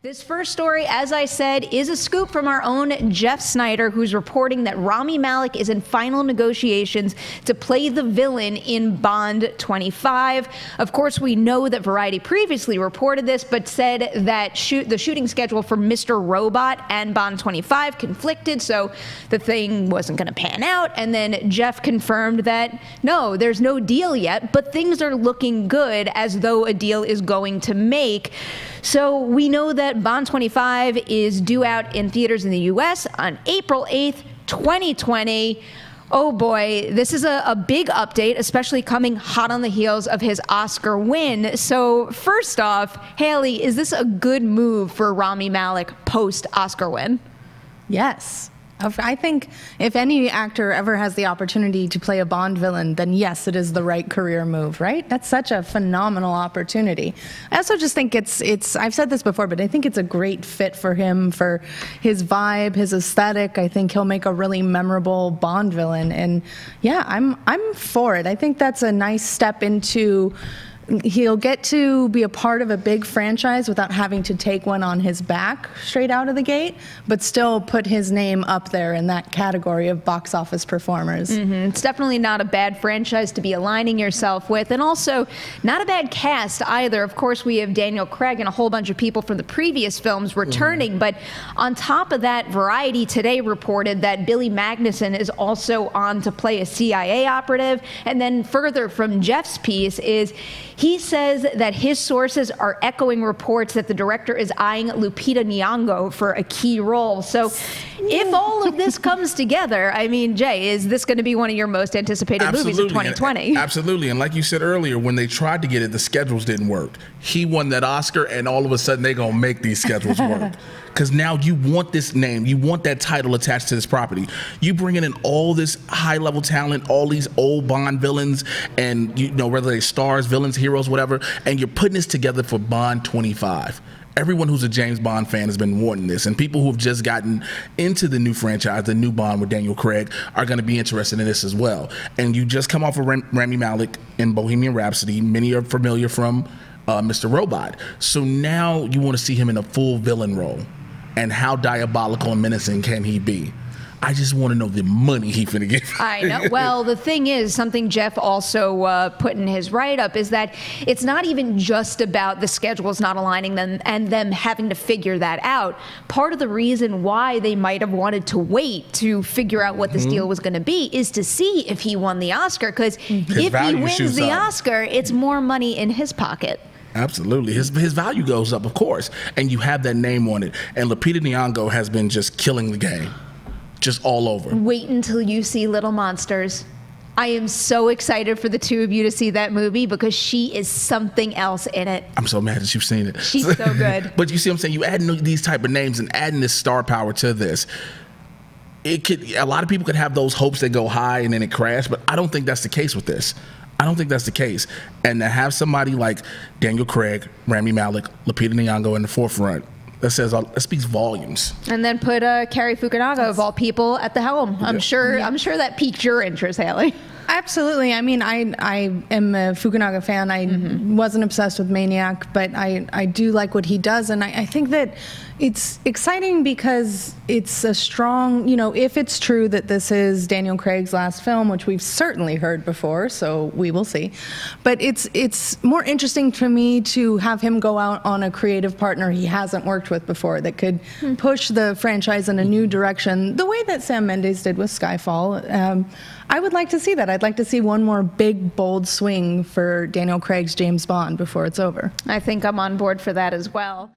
This first story, as I said, is a scoop from our own Jeff Snyder, who's reporting that Rami Malek is in final negotiations to play the villain in Bond 25. Of course, we know that Variety previously reported this, but said that the shooting schedule for Mr. Robot and Bond 25 conflicted, so the thing wasn't going to pan out. And then Jeff confirmed that, no, there's no deal yet, but things are looking good, as though a deal is going to make. So we know that Bond 25 is due out in theaters in the U.S. on April 8th, 2020. Oh boy, this is a big update, especially coming hot on the heels of his Oscar win. So first off, Haley, is this a good move for Rami Malek post-Oscar win? Yes. I think if any actor ever has the opportunity to play a Bond villain, then yes, it is the right career move, right? That's such a phenomenal opportunity. I also just think it's I've said this before, but I think it's a great fit for him, for his vibe, his aesthetic. I think he'll make a really memorable Bond villain. And yeah, I'm for it. I think that's a nice step into... He'll get to be a part of a big franchise without having to take one on his back straight out of the gate, but still put his name up there in that category of box office performers. It's definitely not a bad franchise to be aligning yourself with, and also not a bad cast either. Of course, we have Daniel Craig and a whole bunch of people from the previous films returning, but on top of that, Variety today reported that Billy Magnussen is also on to play a CIA operative. And then further from Jeff's piece is he says that his sources are echoing reports that the director is eyeing Lupita Nyong'o for a key role. So if all of this comes together, I mean, Jay, is this going to be one of your most anticipated movies of 2020? Absolutely. And like you said earlier, when they tried to get it, the schedules didn't work. He won that Oscar, and all of a sudden they're going to make these schedules work. Because now you want this name, you want that title attached to this property. You bringing in all this high-level talent, all these old Bond villains, and you know, whether they stars, villains, heroes, whatever, and you're putting this together for Bond 25. Everyone who's a James Bond fan has been wanting this, and people who have just gotten into the new franchise, the new Bond with Daniel Craig, are going to be interested in this as well. And you just come off of Rami Malek in Bohemian Rhapsody. Many are familiar from Mr. Robot. So now you want to see him in a full villain role. And how diabolical and menacing can he be? I just want to know the money he finna get. I know. Well, the thing is, something Jeff also put in his write-up is that it's not even just about the schedules not aligning them and them having to figure that out. Part of the reason why they might have wanted to wait to figure out what this deal was going to be is to see if he won the Oscar, because if he wins the Oscar, it's more money in his pocket. Absolutely. His value goes up, of course, and you have that name on it. And Lupita Nyong'o has been just killing the game, just all over. Wait until you see Little Monsters. I am so excited for the two of you to see that movie, because she is something else in it. I'm so mad that you've seen it. She's so good. But you see what I'm saying? You add these type of names and adding this star power to this. A lot of people could have those hopes that go high and then it crash, but I don't think that's the case with this. I don't think that's the case. And to have somebody like Daniel Craig, Rami Malek, Lupita Nyong'o in the forefront, that speaks volumes. And then put Cary Fukunaga, of all people, at the helm. I'm sure that piqued your interest, Haley. Absolutely. I mean, I am a Fukunaga fan. I wasn't obsessed with Maniac, but I do like what he does. And I think that it's exciting because it's a strong, you know, if it's true that this is Daniel Craig's last film, which we've certainly heard before, so we will see. But it's more interesting to me to have him go out on a creative partner he hasn't worked with before that could push the franchise in a new direction, the way that Sam Mendes did with Skyfall. I would like to see that. I'd like to see one more big, bold swing for Daniel Craig's James Bond before it's over. I think I'm on board for that as well.